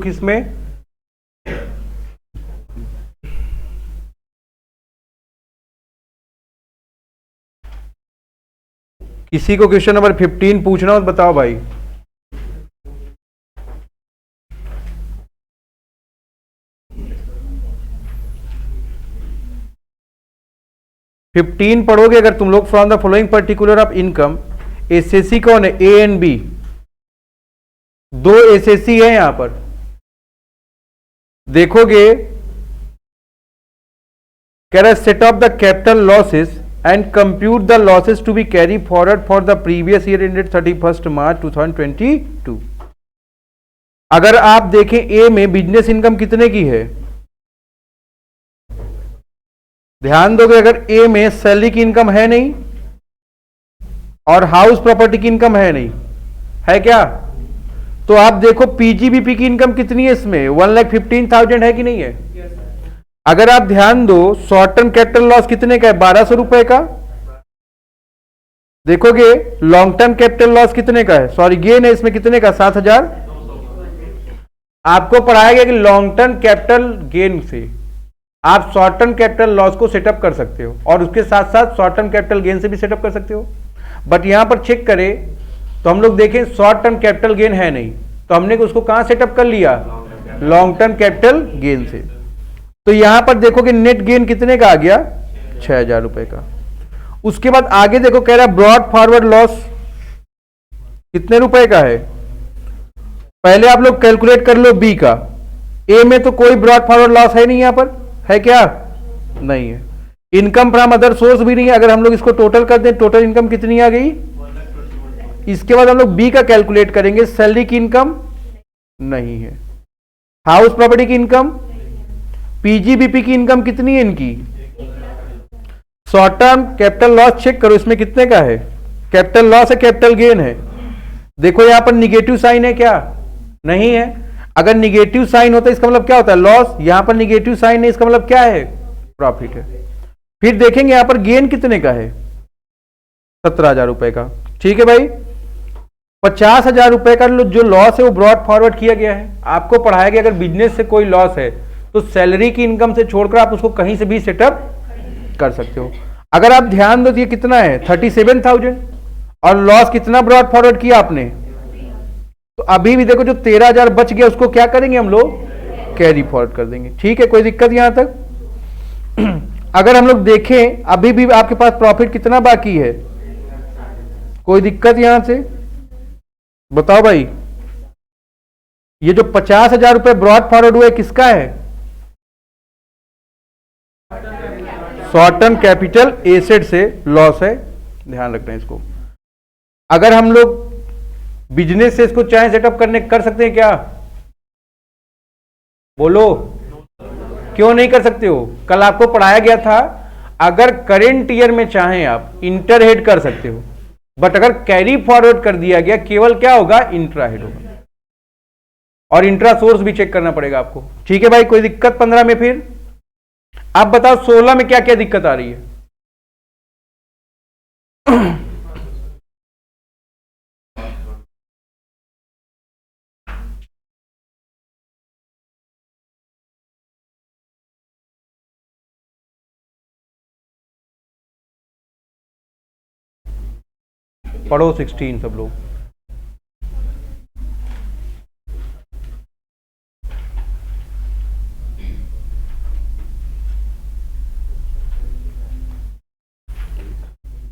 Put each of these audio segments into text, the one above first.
किसमें किसी को क्वेश्चन नंबर 15 पूछना हो तो बताओ भाई। फिफ्टीन पढ़ोगे अगर तुम लोग, from the following particular of income, SSC कौन है, ए एंड बी, दो एसएससी है यहां पर। देखोगे कह रहा है set off the capital losses and compute the losses to be carry forward for the previous year ended 31 March 2022। अगर आप देखें ए में बिजनेस इनकम कितने की है, ध्यान दोगे, अगर ए में सैलरी की इनकम है नहीं और हाउस प्रॉपर्टी की इनकम है नहीं, है क्या, तो आप देखो पीजीबीपी की इनकम कितनी है इसमें, 1,15,000 है कि नहीं है। अगर आप ध्यान दो शॉर्ट टर्म कैपिटल लॉस कितने का है, 1200 रुपए का। देखोगे लॉन्ग टर्म कैपिटल लॉस कितने का है, सॉरी गेन है इसमें कितने का, 7,000। आपको पढ़ाया गया कि लॉन्ग टर्म कैपिटल गेन से आप शॉर्ट टर्म कैपिटल लॉस को सेटअप कर सकते हो और उसके साथ साथ शॉर्ट टर्म कैपिटल गेन से भी सेटअप कर सकते हो। बट यहां पर चेक करें तो हम लोग देखें शॉर्ट टर्म कैपिटल गेन है नहीं, तो हमने उसको कहां सेटअप कर लिया, लॉन्ग टर्म कैपिटल गेन से। तो यहां पर देखोगे नेट गेन कितने का आ गया, 6,000 रुपए का। उसके बाद आगे देखो कह रहा है ब्रॉड फॉरवर्ड लॉस कितने रुपए का है। पहले आप लोग कैलकुलेट कर लो बी का। ए में तो कोई ब्रॉड फॉरवर्ड लॉस है नहीं, यहां पर है क्या, नहीं है। इनकम फ्रॉम अदर सोर्स भी नहीं है। अगर हम लोग इसको टोटल कर दें, टोटल इनकम कितनी आ गई। इसके बाद हम लोग बी का कैलकुलेट करेंगे, सैलरी की इनकम नहीं है, हाउस प्रॉपर्टी की इनकम, पीजीबीपी की इनकम कितनी है इनकी, short term capital loss check करो इसमें कितने का है, कैपिटल लॉस है कैपिटल गेन है। देखो यहां पर निगेटिव साइन है क्या, नहीं है। अगर निगेटिव साइन होता है इसका मतलब क्या होता है, लॉस। यहां पर निगेटिव साइन है इसका मतलब क्या है, प्रॉफिट है। फिर देखेंगे यहां पर गेन कितने का है, 17,000 रुपए का। ठीक है भाई, 50,000 रुपए का जो लॉस है वो ब्रॉड फॉरवर्ड किया गया है। आपको पढ़ाया गया अगर बिजनेस से कोई लॉस है तो सैलरी की इनकम से छोड़कर आप उसको कहीं से भी सेटअप कर सकते हो। अगर आप ध्यान दो तो ये कितना है, 37,000, और लॉस कितना ब्रॉड फॉरवर्ड किया आपने, तो अभी भी देखो जो 13,000 बच गया उसको क्या करेंगे हम लोग, कैरी फॉरवर्ड कर देंगे। ठीक है, कोई दिक्कत यहां तक। अगर हम लोग देखें अभी भी आपके पास प्रॉफिट कितना बाकी है, कोई दिक्कत यहां से बताओ भाई। ये जो 50,000 रुपए ब्रॉड फॉरवर्ड हुए किसका है, शॉर्ट टर्म कैपिटल एसेट से लॉस है, ध्यान रखना है इसको। अगर हम लोग बिजनेस से इसको चाहे सेटअप करने कर सकते हैं क्या, बोलो, क्यों नहीं कर सकते हो। कल आपको पढ़ाया गया था अगर करेंट ईयर में चाहें आप इंटर हेड कर सकते हो, बट अगर कैरी फॉरवर्ड कर दिया गया केवल क्या होगा, इंट्रा हेड होगा, और इंट्रा सोर्स भी चेक करना पड़ेगा आपको। ठीक है भाई, कोई दिक्कत 15 में। फिर आप बताओ 16 में क्या क्या दिक्कत आ रही है। पढ़ो 16 सब लोग।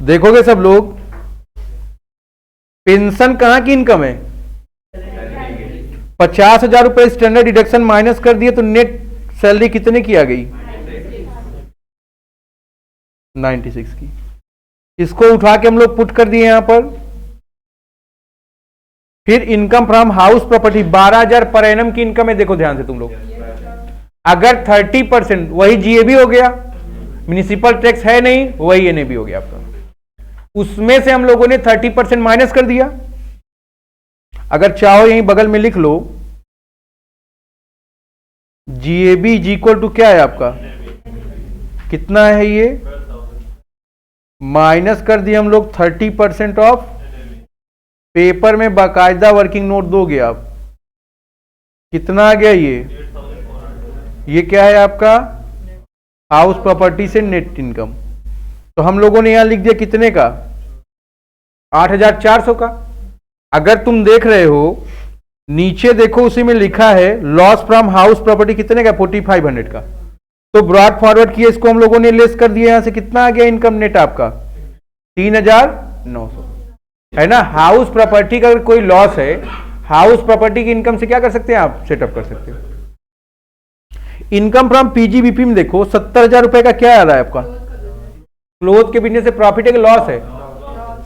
देखोगे सब लोग पेंशन कहां की इनकम है, 50,000 रुपए स्टैंडर्ड डिडक्शन माइनस कर दिए तो नेट सैलरी कितने की आ गई, 96 की। इसको उठा के हम लोग पुट कर दिए यहां पर। फिर income from house property 12,000 per annum की इनकम है। देखो ध्यान से तुम लोग, अगर 30% वही जीएबी हो गया, म्युनिसिपल टैक्स है नहीं, वही एनएबी हो गया आपका, उसमें से हम लोगों ने 30% माइनस कर दिया। अगर चाहो यहीं बगल में लिख लो, जीएबी इज इक्वल टू क्या है आपका, कितना है ये, माइनस कर दिए हम लोग 30% ऑफ, पेपर में बाकायदा वर्किंग नोट दोगे आप, कितना आ गया ये क्या है आपका हाउस प्रॉपर्टी से नेट इनकम। तो हम लोगों ने यहां लिख दिया कितने का 8,400 का। अगर तुम देख रहे हो नीचे देखो उसी में लिखा है लॉस फ्रॉम हाउस प्रॉपर्टी कितने का 4,500 का। तो ब्रॉड फॉरवर्ड किए इसको हम लोगों ने लेस कर दिया यहां से कितना आ गया इनकम नेट आपका 3,900 है ना। हाउस प्रॉपर्टी का अगर कोई लॉस है हाउस प्रॉपर्टी की इनकम से क्या कर सकते हैं आप सेटअप कर सकते हो। इनकम फ्रॉम पीजीबीपी में देखो 70,000 रुपए का क्या आ रहा है आपका क्लोथ के बिजनेस से प्रॉफिट है कि लॉस है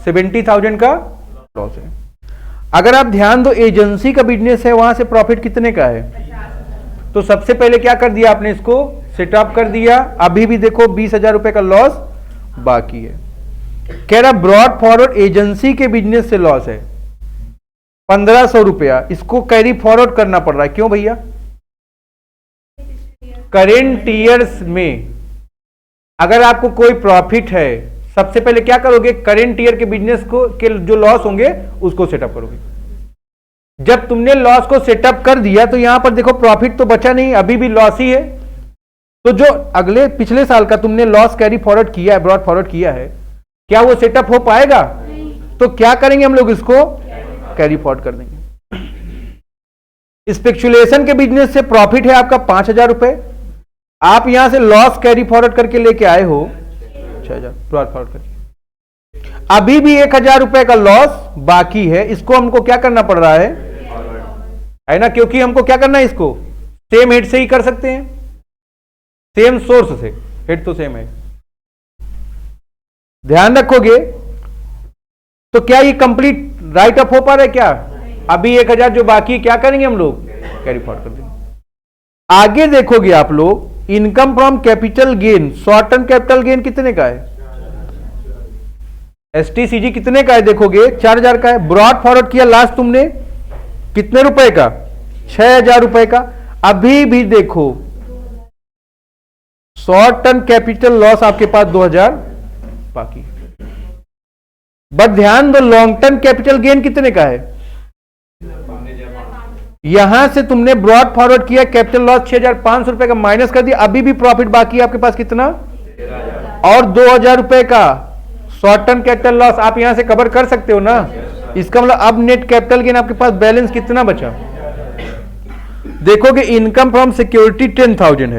70,000 का लॉस है। अगर आप ध्यान दो एजेंसी का बिजनेस है वहां से प्रॉफिट कितने का है। तो सबसे पहले क्या कर दिया आपने इसको सेटअप कर दिया। अभी भी देखो 20,000 रुपए का लॉस बाकी है। कह रहा ब्रॉड फॉरवर्ड एजेंसी के बिजनेस से लॉस है 1,500 रुपया। इसको कैरी फॉरवर्ड करना पड़ रहा है क्यों भैया करेंट ईयर्स में अगर आपको कोई प्रॉफिट है सबसे पहले क्या करोगे करेंट ईयर के बिजनेस को के जो लॉस होंगे उसको सेटअप करोगे। जब तुमने लॉस को सेटअप कर दिया तो यहां पर देखो प्रॉफिट तो बचा नहीं अभी भी लॉस ही है। तो जो अगले पिछले साल का तुमने लॉस कैरी फॉरवर्ड किया है ब्रॉड फॉरवर्ड किया है क्या वो सेटअप हो पाएगा। तो क्या करेंगे हम लोग इसको कैरी फॉरवर्ड कर देंगे। स्पेकुलेशन के बिजनेस से प्रॉफिट है आपका 5,000 रुपए। आप यहां से लॉस कैरी फॉरवर्ड करके लेके आए हो 6,000 ब्रॉड फॉरवर्ड करके अभी भी 1,000 रुपए का लॉस बाकी है। इसको हमको क्या करना पड़ रहा है ना क्योंकि हमको क्या करना है इसको सेम हेड से ही कर सकते हैं सेम सोर्स से हेड तो सेम है। ध्यान रखोगे तो क्या ये कंप्लीट राइट अप हो पा रहा है क्या अभी 1,000 जो बाकी क्या करेंगे हम लोग कैरी फॉरवर्ड कर देंगे। आगे देखोगे आप लोग income from capital gain short term capital gain कितने का है एसटीसीजी कितने का है देखोगे 4,000 का है। ब्रॉड फॉरवर्ड किया लास्ट तुमने कितने रुपए का 6,000 रुपए का। अभी भी देखो शॉर्ट टर्म कैपिटल लॉस आपके पास 2,000 बाकी। बट ध्यान दो लॉन्ग टर्म कैपिटल गेन कितने का है यहां से तुमने ब्रॉड फॉरवर्ड किया कैपिटल लॉस 6,500 रुपए का माइनस कर दिया अभी भी प्रॉफिट बाकी है आपके पास कितना और 2,000 रुपए का शॉर्ट टर्म कैपिटल लॉस आप यहां से कवर कर सकते हो ना। इसका मतलब अब नेट कैपिटल गेन आपके पास बैलेंस कितना बचा देखोगे इनकम फ्रॉम सिक्योरिटी 10,000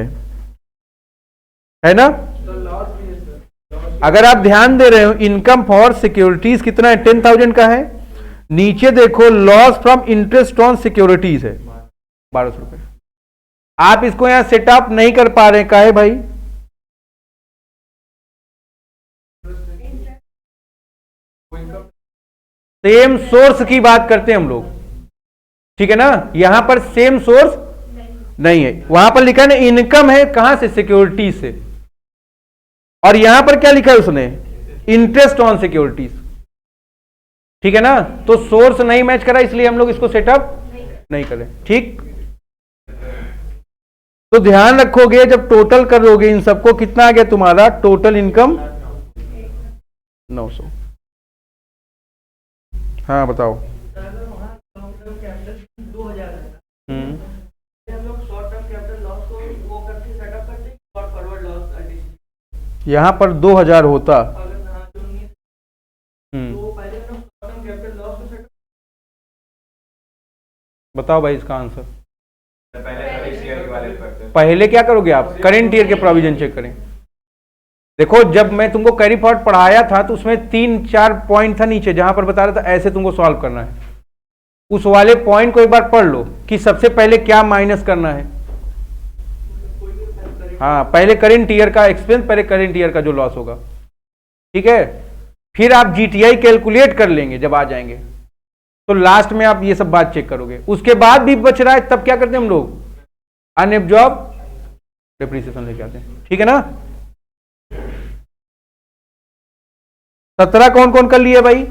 है ना। अगर आप ध्यान दे रहे हो इनकम फॉर सिक्योरिटीज कितना है 10,000 का है। नीचे देखो loss from interest on securities है 1,200 रुपए। आप इसको यहां सेटअप नहीं कर पा रहे काहे भाई सेम सोर्स की बात करते हैं हम लोग ठीक है ना। यहां पर सेम सोर्स नहीं है वहां पर लिखा है ना इनकम है कहां से सिक्योरिटी से और यहां पर क्या लिखा है उसने इंटरेस्ट ऑन सिक्योरिटीज ठीक है ना। तो सोर्स नहीं मैच करा इसलिए हम लोग इसको सेटअप नहीं करें ठीक। तो ध्यान रखोगे जब टोटल करोगे इन सबको कितना आ गया तुम्हारा टोटल इनकम 900। हाँ बताओ यहां पर 2,000 होता बताओ भाई इसका आंसर पहले क्या करोगे आप करेंट ईयर के प्रोविजन चेक करें। देखो जब मैं तुमको कैरी फॉरवर्ड पढ़ाया था तो उसमें 3-4 पॉइंट था नीचे जहां पर बता रहा था ऐसे तुमको सॉल्व करना है। उस वाले पॉइंट को एक बार पढ़ लो कि सबसे पहले क्या माइनस करना है। हाँ पहले करेंट ईयर का एक्सपेंस पहले करेंट ईयर का जो लॉस होगा ठीक है। फिर आप जीटीआई कैलकुलेट कर लेंगे जब आ जाएंगे तो लास्ट में आप ये सब बात चेक करोगे। उसके बाद भी बच रहा है तब क्या करते हैं हम लोग अनएब्जॉर्ब डेप्रिसिएशन लेके आते हैं ठीक है ना। 17 कौन कौन कर लिए भाई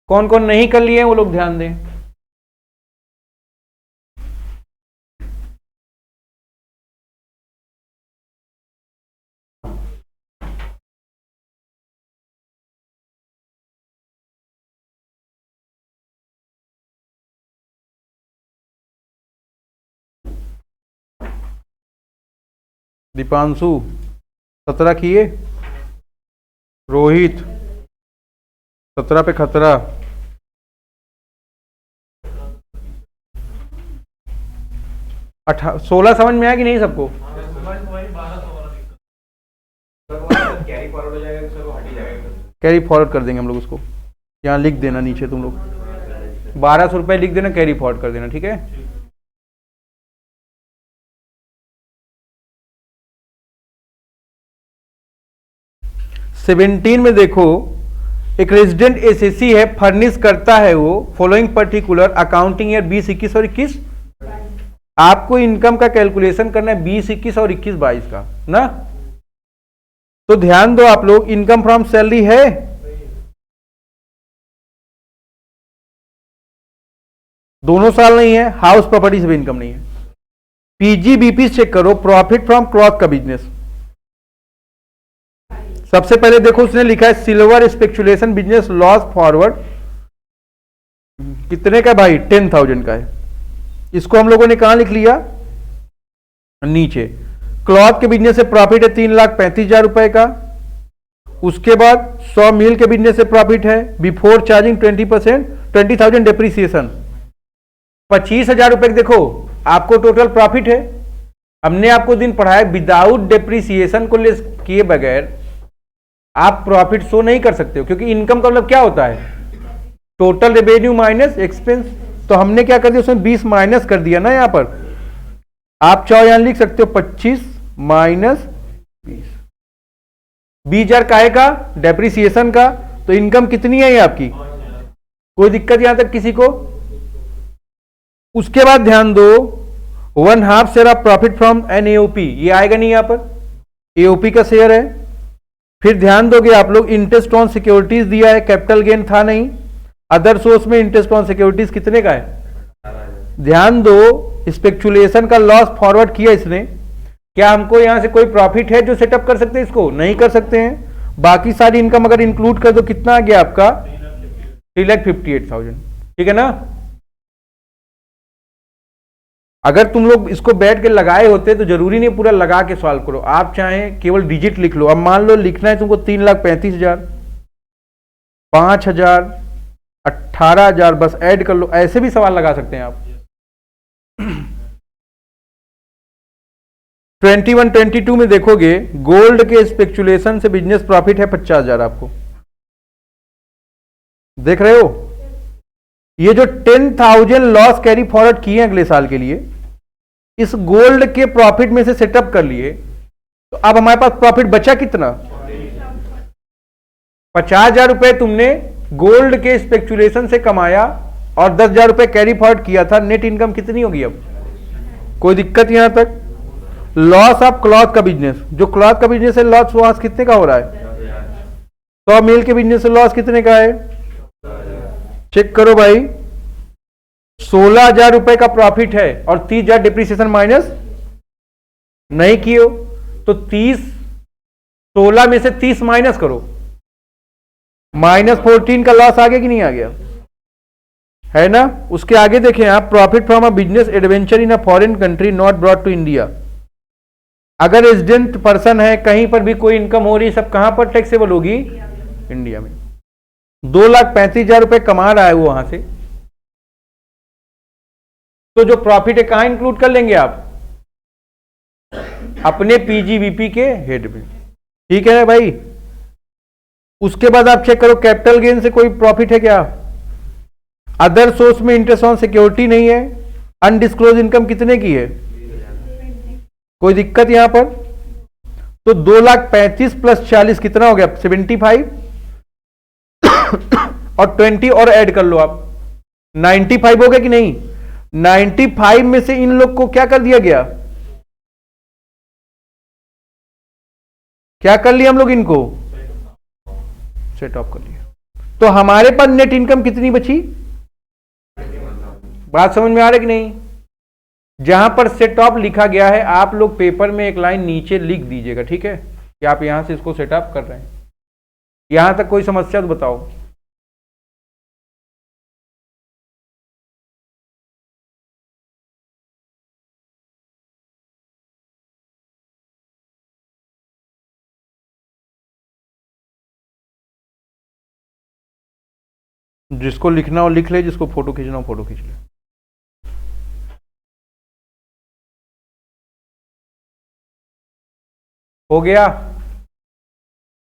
कौन कौन नहीं कर लिए वो लोग ध्यान दें। दीपांशु 17 किए, रोहित 17 पे खतरा, 16 समझ में आया कि नहीं सबको? कैरी फॉरवर्ड कर देंगे हम लोग उसको, यहाँ लिख देना नीचे तुम लोग 1200 रुपये लिख देना, कैरी फॉरवर्ड कर देना, ठीक है। सेवेंटीन में देखो, एक रेजिडेंट एसएससी है, फर्निश करता है वो फॉलोइंग पर्टिकुलर अकाउंटिंग ईयर 20, 21 और 21। आपको इनकम का कैलकुलेशन करना है 20, 21 और 21, 22 का ना। तो ध्यान दो आप लोग, इनकम फ्रॉम सैलरी है, दोनों साल नहीं है, हाउस प्रॉपर्टी से भी इनकम नहीं है। पीजीबीपी चेक करो, प्रॉफिट फ्रॉम क्लॉथ का बिजनेस। सबसे पहले देखो उसने लिखा है silver speculation business loss forward, कितने का भाई? 10,000 का है। इसको हम लोगों ने कहां लिख लिया? नीचे। क्लॉथ के बिजनेस से प्रॉफिट है 3,35,000 रुपए का। उसके बाद 100 मील के बिजनेस से प्रॉफिट है बिफोर चार्जिंग 20%, 20,000 डेप्रीसिएशन, 25,000 रुपए। देखो आपको टोटल प्रॉफिट है, हमने आपको दिन पढ़ाया विदाउट डेप्रीसिएशन को लेस किए बगैर आप प्रॉफिट शो नहीं कर सकते हो, क्योंकि इनकम का मतलब क्या होता है? Total revenue minus expense. तो हमने क्या कर दिया, उसमें 20 माइनस कर दिया ना। यहां पर आप चाहो यहां लिख सकते हो 25 माइनस 20, 20,000 काहे का? डेप्रीसिएशन का। तो इनकम कितनी है ये आपकी? कोई दिक्कत यहां तक किसी को? उसके बाद ध्यान दो, 1/2 share of profit from an AOP, ये आएगा नहीं यहां पर, एओपी का शेयर है। फिर ध्यान दोगे आप लोग, इंटरेस्ट ऑन सिक्योरिटीज दिया है, कैपिटल गेन था नहीं। अदर सोर्स में इंटरेस्ट ऑन सिक्योरिटीज कितने का है? ध्यान दो, स्पेकुलेशन का लॉस फॉरवर्ड किया इसने, क्या हमको यहां से कोई प्रॉफिट है जो सेटअप कर सकते हैं? इसको नहीं कर सकते हैं। बाकी सारी इनकम अगर इंक्लूड कर दो कितना आ गया आपका? 3,58,000, ठीक है ना। अगर तुम लोग इसको बैठ के लगाए होते तो जरूरी नहीं पूरा लगा के सॉल्व करो, आप चाहें केवल डिजिट लिख लो। अब मान लो लिखना है तुमको 3,35,000, 5,000, 18,000, बस ऐड कर लो, ऐसे भी सवाल लगा सकते हैं आप। 21, 22 में देखोगे, गोल्ड के स्पेकुलेशन से बिजनेस प्रॉफिट है 50,000 आपको, देख रहे हो। ये जो 10,000 लॉस कैरी फॉरवर्ड किए अगले साल के लिए, इस गोल्ड के प्रॉफिट में से सेटअप कर लिए, तो अब हमारे पास प्रॉफिट बचा कितना? 50,000 रुपए तुमने गोल्ड के स्पेकुलेशन से कमाया और 10,000 रुपए कैरी फॉरवर्ड किया था, नेट इनकम कितनी होगी अब? कोई दिक्कत यहां तक? लॉस ऑफ क्लॉथ का बिजनेस, जो क्लॉथ का बिजनेस है, लॉस वॉस कितने का हो रहा है? 100 मील के बिजनेस से लॉस कितने का है? चेक करो भाई, 16,000 रुपए का प्रॉफिट है और 30,000 डिप्रिसिएशन माइनस नहीं किए हो, तो 30, 16 में से 30 माइनस करो, -14 का लॉस आ गया कि नहीं आ गया? है ना। उसके आगे देखें आप, profit from a business adventure in a foreign country not brought to India. अगर रेजिडेंट पर्सन है, कहीं पर भी कोई इनकम हो रही, सब कहां पर टैक्सेबल होगी? इंडिया में। 2,35,000 रुपए कमा रहा है वो वहां से, तो जो प्रॉफिट है कहां इंक्लूड कर लेंगे आप? अपने पीजीबीपी के हेड में, ठीक है भाई। उसके बाद आप चेक करो, कैपिटल गेन से कोई प्रॉफिट है क्या? अदर सोर्स में इंटरेस्ट ऑन सिक्योरिटी नहीं है। अनडिस्क्लोज इनकम कितने की है? कोई दिक्कत यहां पर? तो 2,35,000 प्लस 40 कितना हो गया? 75 और 20 और ऐड कर लो आप, 95 हो गया कि नहीं? 95 में से इन लोग को क्या कर दिया गया? क्या कर लिया हम लोग? इनको सेट ऑफ कर लिया। तो हमारे पास नेट इनकम कितनी बची? बात समझ में आ रही कि नहीं? जहां पर सेट ऑफ लिखा गया है, आप लोग पेपर में एक लाइन नीचे लिख दीजिएगा, ठीक है, कि आप यहां से इसको सेटअप कर रहे हैं। यहां तक कोई समस्या तो बताओ। जिसको लिखना हो लिख ले, जिसको फोटो खींचना हो फोटो खींच ले। हो गया।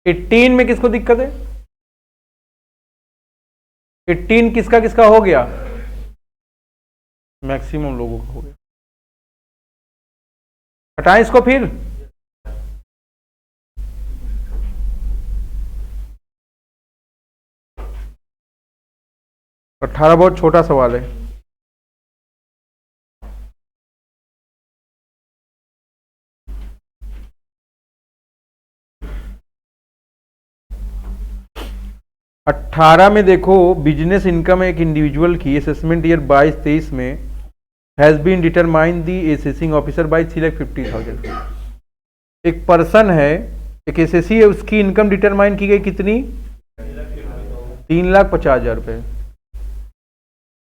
18 में किसको दिक्कत है? 18 किसका किसका हो गया? मैक्सिमम लोगों का हो गया। हटाएं इसको फिर। अठारह बहुत छोटा सवाल है। अट्ठारह में देखो, बिजनेस इनकम एक इंडिविजुअल की असेसमेंट ईयर 22-23 में has been determine the assessing officer by 3,50,000। एक पर्सन है, एक एसएससी है, उसकी इनकम डिटरमाइन की गई कितनी? 3,50,000 रुपए।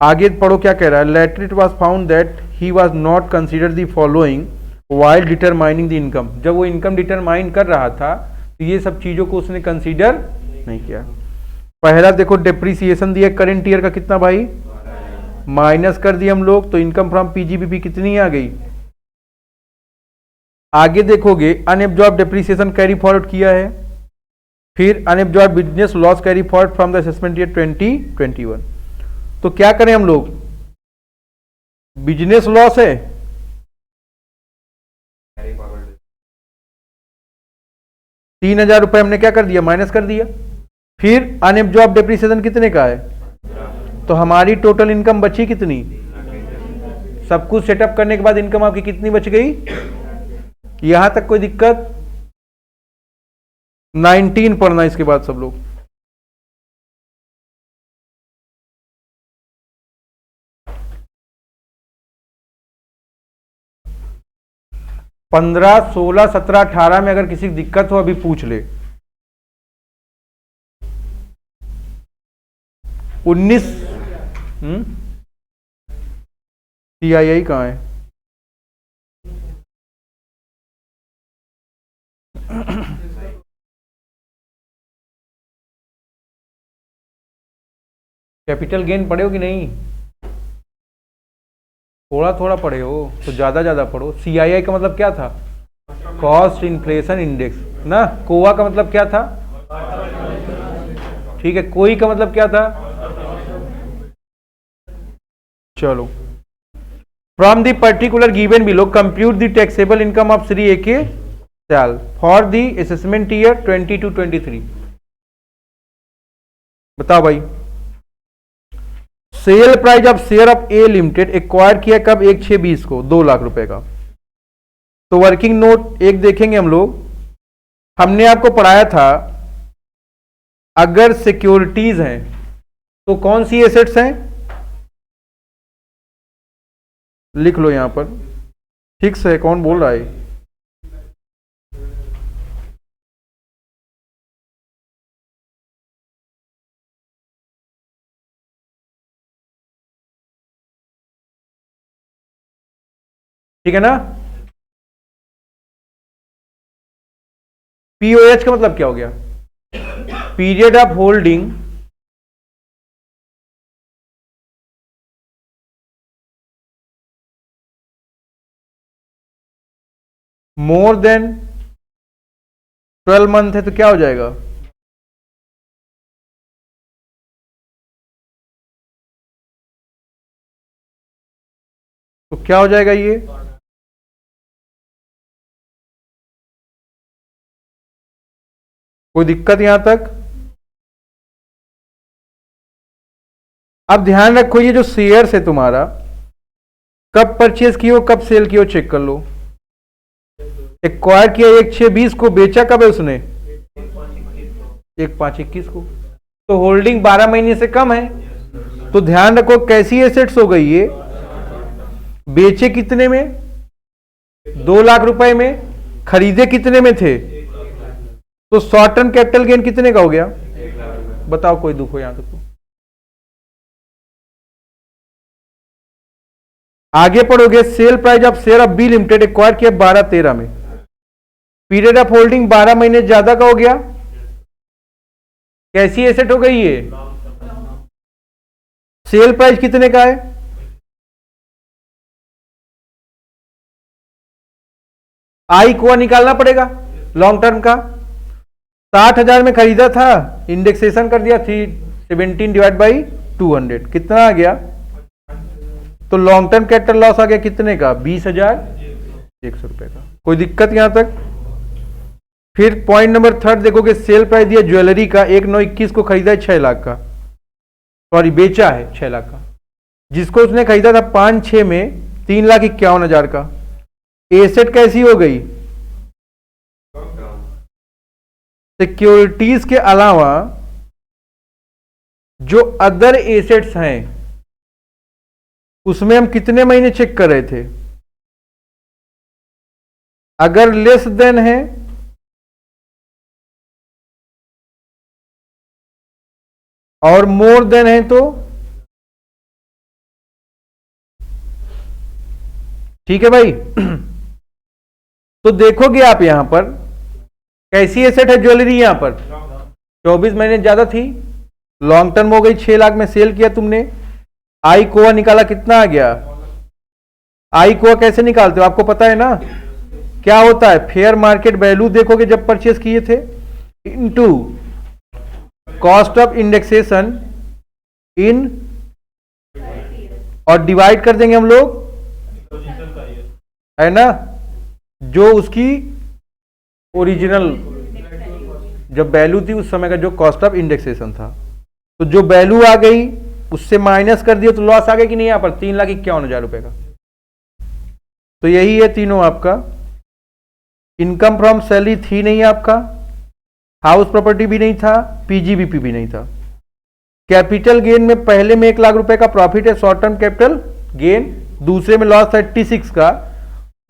आगे पढ़ो क्या कह रहा है। Later it was found that he was not consider the following while determining the income. जब वो इनकम डिटरमाइन कर रहा था तो ये सब चीजों को उसने कंसीडर नहीं किया। पहला देखो डेप्रीसिएशन दिया करंट ईयर का कितना भाई, माइनस कर दिया हम लोग, तो इनकम फ्रॉम पीजीबीपी कितनी आ गई। आगे देखोगे अनएब्जॉर्ब डेप्रीसिएशन कैरी फॉरवर्ड किया है, फिर unabsorbed business loss carry forward from the assessment year 2021। तो क्या करें हम लोग, बिजनेस लॉस है 3,000 रुपए, हमने क्या कर दिया, माइनस कर दिया। फिर अनएब्जॉर्ब डेप्रिसिएशन कितने का है, तो हमारी टोटल इनकम बची कितनी, सब कुछ सेटअप करने के बाद इनकम आपकी कितनी बच गई, यहां तक कोई दिक्कत। 19 पढ़ना इसके बाद सब लोग। पंद्रह, 16, 17, 18 में अगर किसी की दिक्कत हो अभी पूछ ले। 19 CII कहाँ है? कैपिटल गेन पढ़े हो कि नहीं? थोड़ा थोड़ा पढ़े हो तो ज्यादा ज्यादा पढ़ो। CII का मतलब क्या था, कॉस्ट इन्फ्लेशन इंडेक्स ना। कोआ का मतलब क्या था, ठीक है। कोई का मतलब क्या था, चलो। From the particular given below compute the taxable income of Shri AK Sail for the assessment year 22-23। बताओ भाई। Sale price of share of A limited acquire किया कब, 1/6/20 को 2 लाख रुपए का। तो वर्किंग नोट एक देखेंगे हम लोग। हमने आपको पढ़ाया था अगर सिक्योरिटीज हैं तो कौन सी एसेट्स हैं, लिख लो यहां पर। फिक्स है, कौन बोल रहा है, ठीक है ना। POH का मतलब क्या हो गया, period of holding more than 12 month है तो क्या हो जाएगा, तो क्या हो जाएगा ये, कोई दिक्कत यहां तक। अब ध्यान रखो ये जो शेयर्स है तुम्हारा, कब परचेज किए कब सेल किए चेक कर लो। एक्वायर किया 1/6/20 को, बेचा कब है उसने, 1/5/21 को। तो होल्डिंग 12 महीने से कम है। तो ध्यान रखो कैसी एसेट्स हो गई ये, बेचे कितने में, 2 लाख रुपए में, खरीदे कितने में थे, तो शॉर्ट टर्म कैपिटल गेन कितने का हो गया, बताओ कोई दुख हो यहां तक तो। आगे पढ़ोगे sale price of share of B limited acquire किया 12-13 में, पीरियड ऑफ होल्डिंग 12 महीने ज्यादा का हो गया। कैसी एसेट हो गई ये, सेल प्राइस कितने का है? आई को निकालना पड़ेगा लॉन्ग टर्म का। 60,000 में खरीदा था, इंडेक्सेशन कर दिया 317 डिवाइड बाई 200, कितना आ गया? तो लॉन्ग टर्म कैपिटल लॉस आ गया कितने का? 20,100 रुपए का। कोई दिक्कत यहां तक? फिर पॉइंट नंबर 3 देखोगे, सेल प्राइस दिया ज्वेलरी का 1,921 को खरीदा है 6 लाख का, सॉरी बेचा है 6 लाख का, जिसको उसने खरीदा था 5/6 में 3,51,000 का। एसेट कैसी हो गई? सिक्योरिटीज के अलावा जो अदर एसेट्स हैं उसमें हम कितने महीने चेक कर रहे थे? अगर लेस देन है और मोर देन है तो ठीक है भाई। तो देखोगे आप यहां पर कैसी एसेट है ज्वेलरी, यहां पर 24 महीने ज्यादा थी, लॉन्ग टर्म हो गई, 6 लाख में सेल किया तुमने। आई कोआ निकाला, कितना आ गया? आई कोआ कैसे निकालते हो आपको पता है ना? क्या होता है? फेयर मार्केट वैल्यू देखोगे जब परचेस किए थे इनटू कॉस्ट ऑफ इंडेक्सेशन इन, और डिवाइड कर देंगे हम लोग, है ना, जो उसकी ओरिजिनल जब वैल्यू थी उस समय का जो कॉस्ट ऑफ इंडेक्सेशन था। तो जो वैल्यू आ गई उससे माइनस कर दिया तो लॉस आ गया कि नहीं? यहां पर 3,51,000 रुपए का। तो यही है तीनों आपका। इनकम फ्रॉम सैलरी थी नहीं आपका, हाउस प्रॉपर्टी भी नहीं था, पीजीबीपी भी नहीं था। कैपिटल गेन में पहले में 1 लाख रुपए का प्रॉफिट है, शॉर्ट टर्म कैपिटल गेन, दूसरे में लॉस 36 का,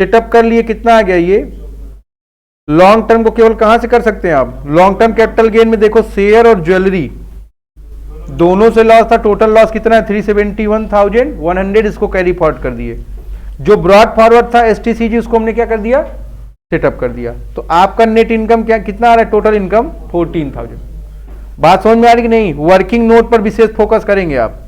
सेटअप कर लिए, कितना आ गया ये? लॉन्ग टर्म को केवल कहां से कर सकते हैं आप? लॉन्ग टर्म कैपिटल गेन में देखो शेयर और ज्वेलरी दोनों से लॉस था, टोटल लॉस कितना है? 371,100, इसको कैरी फॉरवर्ड कर दिए। जो ब्रॉड फॉरवर्ड था एसटीसीजी उसको हमने क्या कर दिया? सेटअप कर दिया। तो आपका नेट इनकम क्या कितना आ रहा है? Total income 14,000। बात समझ में आ रही कि नहीं? वर्किंग नोट पर विशेष फोकस करेंगे आप।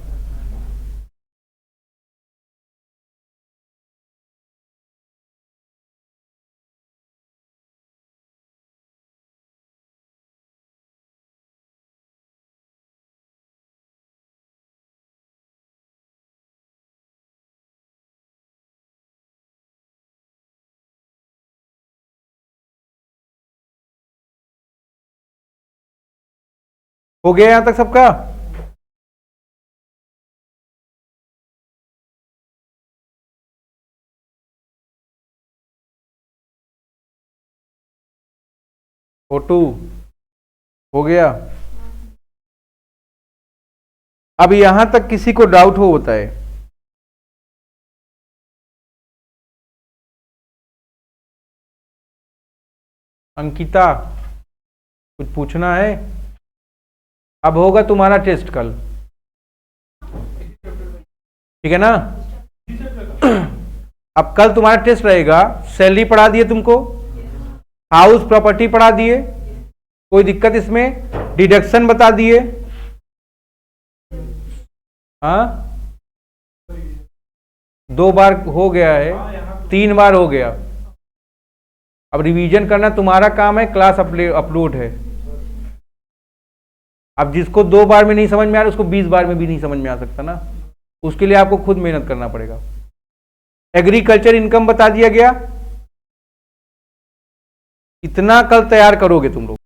हो गया यहां तक सबका? फोटो हो गया? अब यहां तक किसी को डाउट हो होता है? अंकिता कुछ पूछना है? अब होगा तुम्हारा टेस्ट कल, ठीक है ना? अब कल तुम्हारा टेस्ट रहेगा। सैलरी पढ़ा दिए तुमको, हाउस प्रॉपर्टी पढ़ा दिए, कोई दिक्कत इसमें? डिडक्शन बता दिए, हाँ 2 बार हो गया है, 3 बार हो गया। अब रिवीजन करना तुम्हारा काम है, क्लास अपलोड है। अब जिसको 2 बार में नहीं समझ में आ रहा उसको 20 बार में भी नहीं समझ में आ सकता ना, उसके लिए आपको खुद मेहनत करना पड़ेगा। एग्रीकल्चर इनकम बता दिया गया, इतना कल तैयार करोगे तुम लोग।